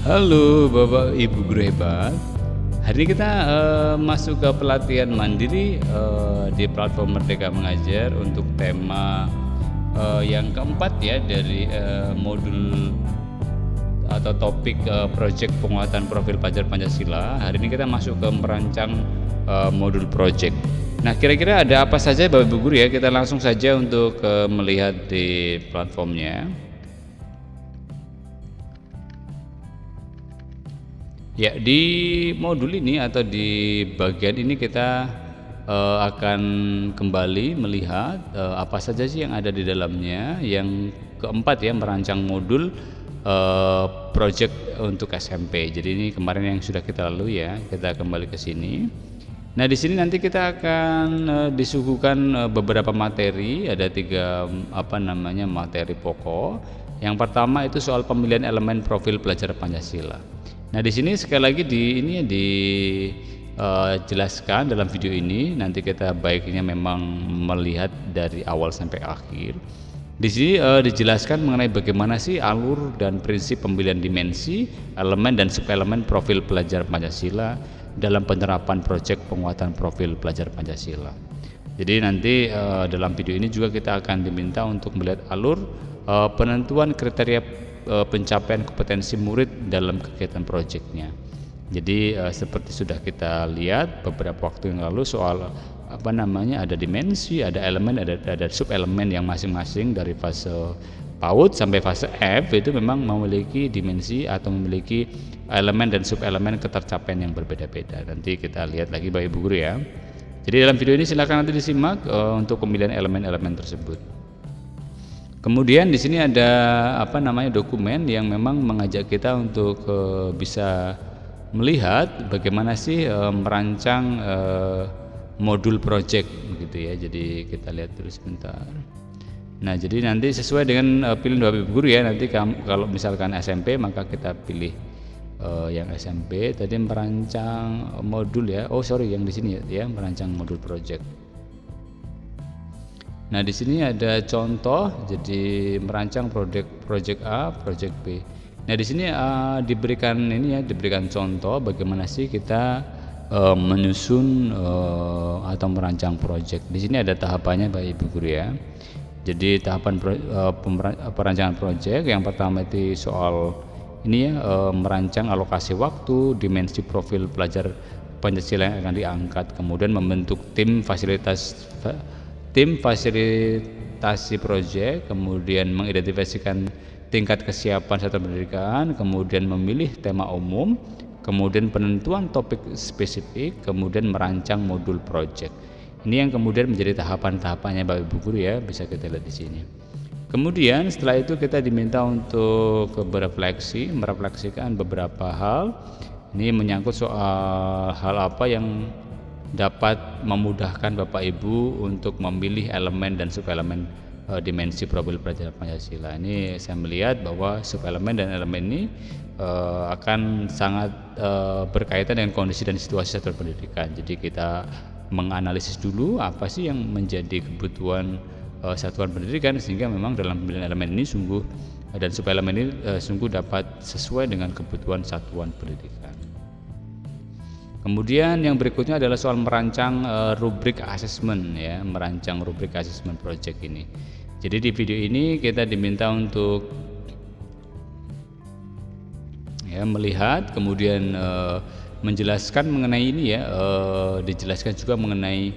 Halo Bapak Ibu guru hebat. Hari ini kita masuk ke pelatihan mandiri di platform Merdeka Mengajar untuk tema yang keempat ya dari modul atau topik project penguatan profil pelajar Pancasila. Hari ini kita masuk ke merancang modul project. Nah, kira-kira ada apa saja Bapak Ibu guru ya? Kita langsung saja untuk melihat di platformnya. Ya, di modul ini atau di bagian ini kita akan kembali melihat apa saja sih yang ada di dalamnya. Yang keempat ya, merancang modul project untuk SMP. Jadi ini kemarin yang sudah kita lalui ya. Kita kembali ke sini. Nah, di sini nanti kita akan disuguhkan beberapa materi. Ada tiga materi pokok. Yang pertama itu soal pemilihan elemen profil pelajar Pancasila. Nah, di sini sekali lagi dijelaskan dalam video ini. Nanti kita baiknya memang melihat dari awal sampai akhir. Di sini dijelaskan mengenai bagaimana sih alur dan prinsip pemilihan dimensi, elemen dan subelemen profil pelajar Pancasila dalam penerapan proyek penguatan profil pelajar Pancasila. Jadi nanti dalam video ini juga kita akan diminta untuk melihat alur penentuan kriteria pencapaian kompetensi murid dalam kegiatan proyeknya. Jadi seperti sudah kita lihat beberapa waktu yang lalu soal ada dimensi, ada elemen, ada subelemen yang masing-masing dari fase PAUD sampai fase F itu memang memiliki dimensi atau memiliki elemen dan subelemen ketercapaian yang berbeda-beda. Nanti kita lihat lagi Bapak Ibu guru ya. Jadi dalam video ini silakan nanti disimak untuk pemilihan elemen-elemen tersebut. Kemudian di sini ada dokumen yang memang mengajak kita untuk bisa melihat bagaimana sih merancang modul project gitu ya. Jadi kita lihat dulu sebentar. Nah, jadi nanti sesuai dengan pilihan Bapak Ibu guru ya. Nanti kalau misalkan SMP maka kita pilih yang SMP. Tadi merancang modul ya. Yang di sini ya, merancang modul project. Nah, di sini ada contoh, jadi merancang project A, project B. Nah, di sini diberikan contoh bagaimana sih kita menyusun atau merancang project. Di sini ada tahapannya Bapak Ibu guru ya. Jadi tahapan perancangan project yang pertama itu soal merancang alokasi waktu, dimensi profil pelajar Pancasila yang akan diangkat, kemudian membentuk tim fasilitasi proyek, kemudian mengidentifikasikan tingkat kesiapan satuan pendidikan, kemudian memilih tema umum, kemudian penentuan topik spesifik, kemudian merancang modul proyek. Ini yang kemudian menjadi tahapan-tahapannya Bapak Ibu guru ya, bisa kita lihat di sini. Kemudian setelah itu kita diminta untuk merefleksikan beberapa hal. Ini menyangkut soal hal apa yang dapat memudahkan Bapak Ibu untuk memilih elemen dan subelemen dimensi profil pelajar Pancasila. Ini saya melihat bahwa subelemen dan elemen ini akan sangat berkaitan dengan kondisi dan situasi satuan pendidikan. Jadi kita menganalisis dulu apa sih yang menjadi kebutuhan satuan pendidikan, sehingga memang dalam pemilihan elemen ini dan subelemen ini sungguh dapat sesuai dengan kebutuhan satuan pendidikan. Kemudian yang berikutnya adalah soal merancang rubrik asesmen ya, merancang rubrik asesmen project ini. Jadi di video ini kita diminta untuk melihat, kemudian menjelaskan mengenai ini ya, dijelaskan juga mengenai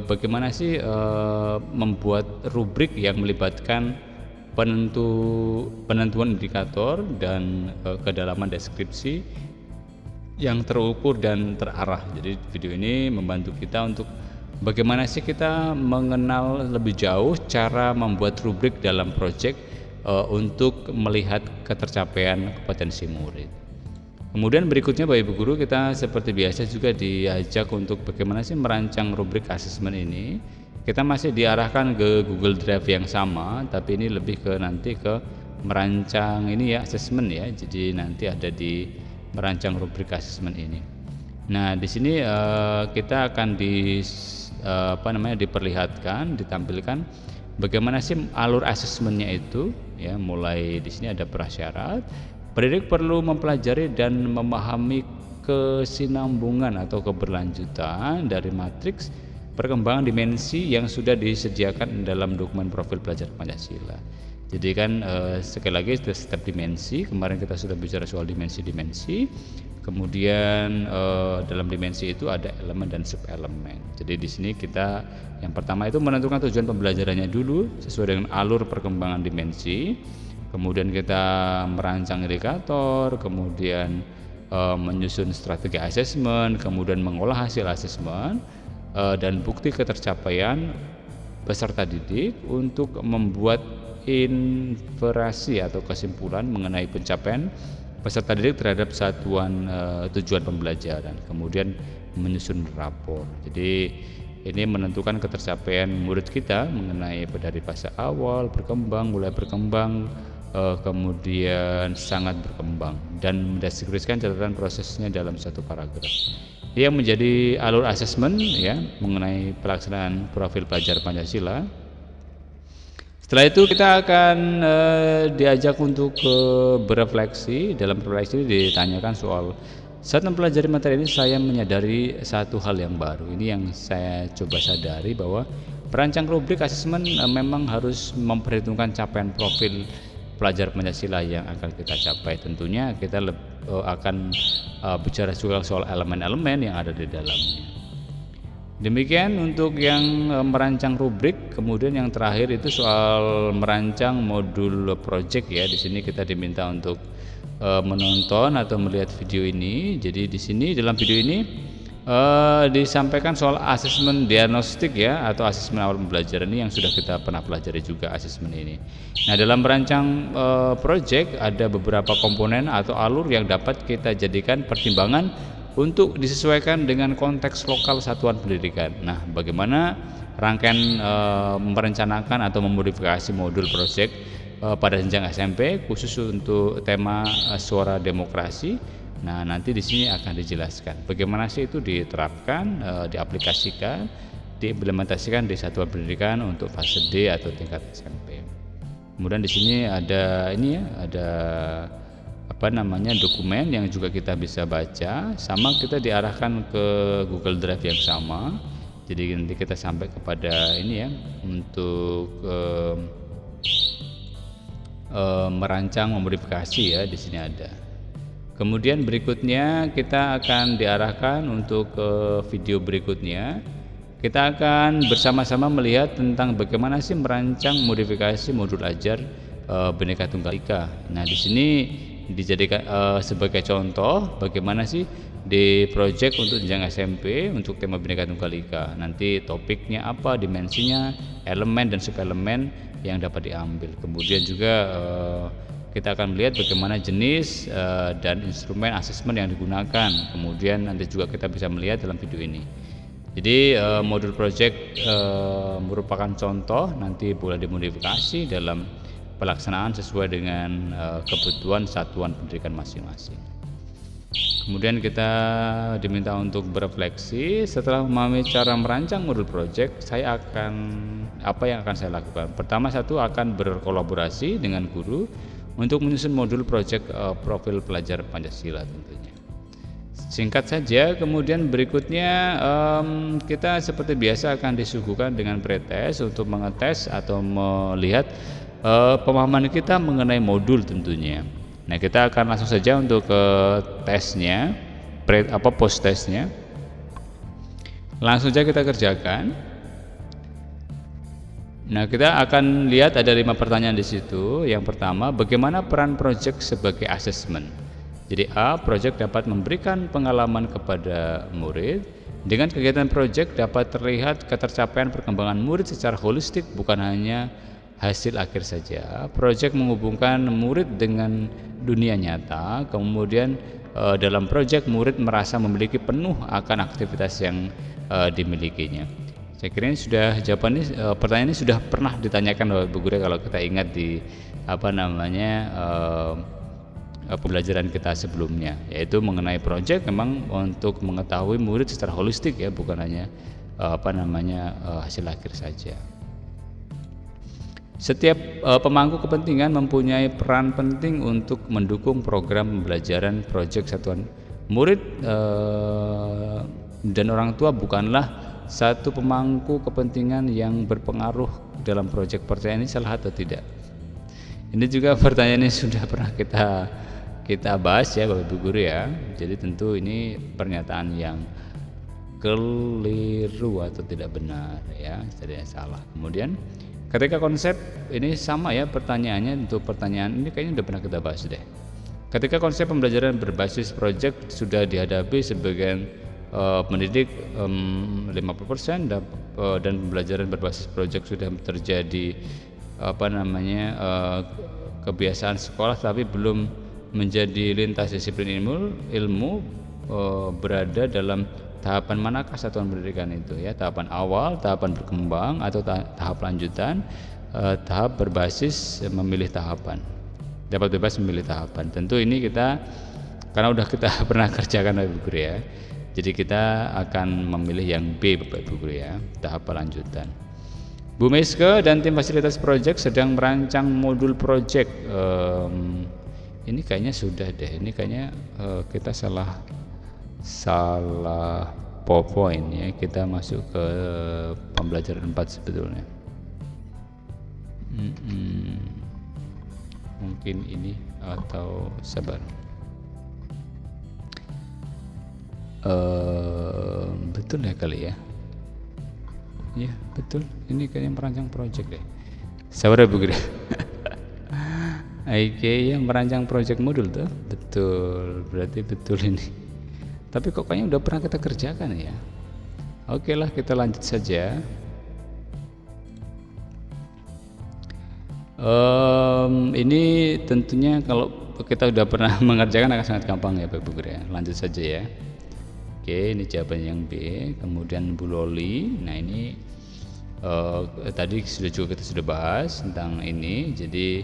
bagaimana sih membuat rubrik yang melibatkan penentuan indikator dan kedalaman deskripsi yang terukur dan terarah. Jadi video ini membantu kita untuk bagaimana sih kita mengenal lebih jauh cara membuat rubrik dalam proyek untuk melihat ketercapaian kompetensi murid. Kemudian berikutnya Bapak Ibu guru, kita seperti biasa juga diajak untuk bagaimana sih merancang rubrik asesmen ini. Kita masih diarahkan ke Google Drive yang sama, tapi ini lebih ke merancang ini ya, asesmen ya. Jadi nanti ada di merancang rubrik asesmen ini. Nah, di sini kita akan ditampilkan bagaimana sih alur asesmennya itu ya. Mulai di sini ada prasyarat, Pendidik perlu mempelajari dan memahami kesinambungan atau keberlanjutan dari matriks perkembangan dimensi yang sudah disediakan dalam dokumen profil pelajar Pancasila. Jadi kan sekali lagi setiap dimensi, kemarin kita sudah bicara soal dimensi-dimensi. Kemudian dalam dimensi itu ada elemen dan subelemen. Jadi di sini kita yang pertama itu menentukan tujuan pembelajarannya dulu sesuai dengan alur perkembangan dimensi. Kemudian kita merancang indikator, kemudian menyusun strategi asesmen, kemudian mengolah hasil asesmen dan bukti ketercapaian peserta didik untuk membuat inferasi atau kesimpulan mengenai pencapaian peserta didik terhadap satuan tujuan pembelajaran, kemudian menyusun rapor. Jadi ini menentukan ketercapaian murid kita mengenai dari fase awal, berkembang, mulai berkembang, kemudian sangat berkembang, dan mendeskripsikan catatan prosesnya dalam satu paragraf. Yang menjadi alur asesmen ya mengenai pelaksanaan profil pelajar Pancasila. Setelah itu kita akan diajak untuk berefleksi. Dalam refleksi ditanyakan soal, saat mempelajari materi ini saya menyadari satu hal yang baru. Ini yang saya coba sadari, bahwa perancang rubrik asesmen memang harus memperhitungkan capaian profil pelajar Pancasila yang akan kita capai. Tentunya kita akan bicara juga soal elemen-elemen yang ada di dalamnya. Demikian untuk yang merancang rubrik. Kemudian yang terakhir itu soal merancang modul project ya. Di sini kita diminta untuk menonton atau melihat video ini. Jadi di sini dalam video ini disampaikan soal asesmen diagnostik ya, atau asesmen awal pembelajaran ini yang sudah kita pernah pelajari juga asesmen ini. Nah, dalam merancang project ada beberapa komponen atau alur yang dapat kita jadikan pertimbangan untuk disesuaikan dengan konteks lokal satuan pendidikan. Nah, bagaimana rangkaian merencanakan atau memodifikasi modul project pada jenjang SMP khusus untuk tema suara demokrasi. Nah, nanti di sini akan dijelaskan bagaimana sih itu diterapkan, diaplikasikan, diimplementasikan di satuan pendidikan untuk fase D atau tingkat SMP. Kemudian di sini ada ada dokumen yang juga kita bisa baca, sama kita diarahkan ke Google Drive yang sama. Jadi nanti kita sampai kepada ini ya untuk merancang memodifikasi ya, di sini ada. Kemudian berikutnya kita akan diarahkan untuk ke video berikutnya. Kita akan bersama-sama melihat tentang bagaimana sih merancang modifikasi modul ajar Bhinneka Tunggal Ika. Nah, di sini dijadikan sebagai contoh bagaimana sih di project untuk jenjang SMP untuk tema Bhinneka Tunggal Ika. Nanti topiknya apa, dimensinya, elemen dan subelemen yang dapat diambil. Kemudian juga kita akan melihat bagaimana jenis dan instrumen asesmen yang digunakan. Kemudian nanti juga kita bisa melihat dalam video ini. Jadi modul project merupakan contoh, nanti boleh dimodifikasi dalam pelaksanaan sesuai dengan kebutuhan satuan pendidikan masing-masing. Kemudian kita diminta untuk berefleksi. Setelah memahami cara merancang modul project, apa yang akan saya lakukan? Pertama, akan berkolaborasi dengan guru untuk menyusun modul project profil pelajar Pancasila tentunya. Singkat saja. Kemudian berikutnya kita seperti biasa akan disuguhkan dengan pretest untuk mengetes atau melihat pemahaman kita mengenai modul tentunya. Nah, kita akan langsung saja untuk ke tesnya, post testnya. Langsung saja kita kerjakan. Nah, kita akan lihat ada 5 pertanyaan di situ. Yang pertama, bagaimana peran project sebagai asesmen? Jadi A, project dapat memberikan pengalaman kepada murid. Dengan kegiatan project dapat terlihat ketercapaian perkembangan murid secara holistik, bukan hanya hasil akhir saja. Project menghubungkan murid dengan dunia nyata. Kemudian dalam project murid merasa memiliki penuh akan aktivitas yang dimilikinya. Saya kira ini sudah jawabannya, pertanyaan ini sudah pernah ditanyakan oleh Bu Guru kalau kita ingat di pembelajaran kita sebelumnya, yaitu mengenai project memang untuk mengetahui murid secara holistik ya, bukan hanya hasil akhir saja. Setiap pemangku kepentingan mempunyai peran penting untuk mendukung program pembelajaran proyek satuan murid, dan orang tua bukanlah satu pemangku kepentingan yang berpengaruh dalam proyek. Pertanyaan ini salah atau tidak? Ini juga pertanyaan ini sudah pernah kita bahas ya Bapak Ibu guru ya. Jadi tentu ini pernyataan yang keliru atau tidak benar ya, tidak salah. Kemudian ketika konsep ini sama ya pertanyaannya, untuk pertanyaan ini kayaknya udah pernah kita bahas deh. Ketika konsep pembelajaran berbasis proyek sudah dihadapi sebagian pendidik 50% dan pembelajaran berbasis proyek sudah terjadi kebiasaan sekolah tapi belum menjadi lintas disiplin ilmu, berada dalam tahapan manakah satuan pendidikan itu ya? Tahapan awal, tahapan berkembang, atau tahap lanjutan, tahap berbasis memilih tahapan, dapat bebas memilih tahapan. Tentu ini kita karena udah kita pernah kerjakan Bapak Ibu guru ya, jadi kita akan memilih yang B Bapak Ibu guru ya, tahap lanjutan. Bu Meske dan tim fasilitas proyek sedang merancang modul proyek. Ini kayaknya sudah deh, ini kayaknya kita salah PowerPoint ya, kita masuk ke pembelajaran 4 sebetulnya. Mungkin ini atau sabar. Betul ya kali ya. Iya betul, ini kayaknya merancang proyek deh. Sabar Bu Guru. Oke, yang merancang proyek modul tuh betul, berarti betul ini. Tapi kok kayaknya udah pernah kita kerjakan ya. Oke lah, kita lanjut saja. Ini tentunya kalau kita udah pernah mengerjakan akan sangat gampang ya Bapak Guru ya. Lanjut saja ya. Oke, ini jawaban yang B. Kemudian Bu Loli, nah ini tadi kita sudah bahas tentang ini. Jadi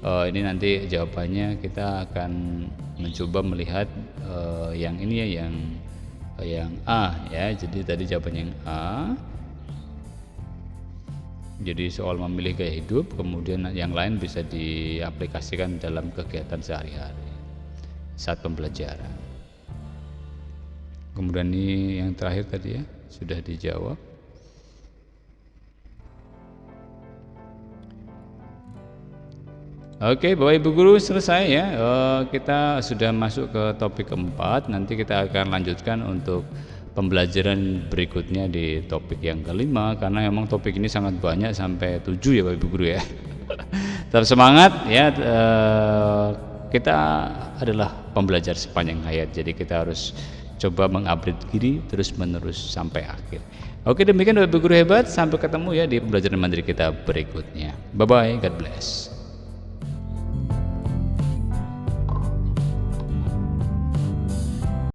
ini nanti jawabannya kita akan mencoba melihat yang ini ya, yang A ya. Jadi tadi jawaban yang A. Jadi soal memilih gaya hidup, kemudian yang lain bisa diaplikasikan dalam kegiatan sehari-hari saat pembelajaran. Kemudian ini yang terakhir tadi ya, sudah dijawab. Oke, Bapak Ibu guru, selesai ya. Kita sudah masuk ke topik keempat. Nanti kita akan lanjutkan untuk pembelajaran berikutnya di topik yang kelima, karena memang topik ini sangat banyak sampai 7 ya Bapak Ibu guru ya. Tetap semangat ya. Kita adalah pembelajar sepanjang hayat, jadi kita harus coba mengupdate diri terus menerus sampai akhir. Oke, demikian Bapak Ibu guru hebat. Sampai ketemu ya di pembelajaran mandiri kita berikutnya. Bye bye, God bless.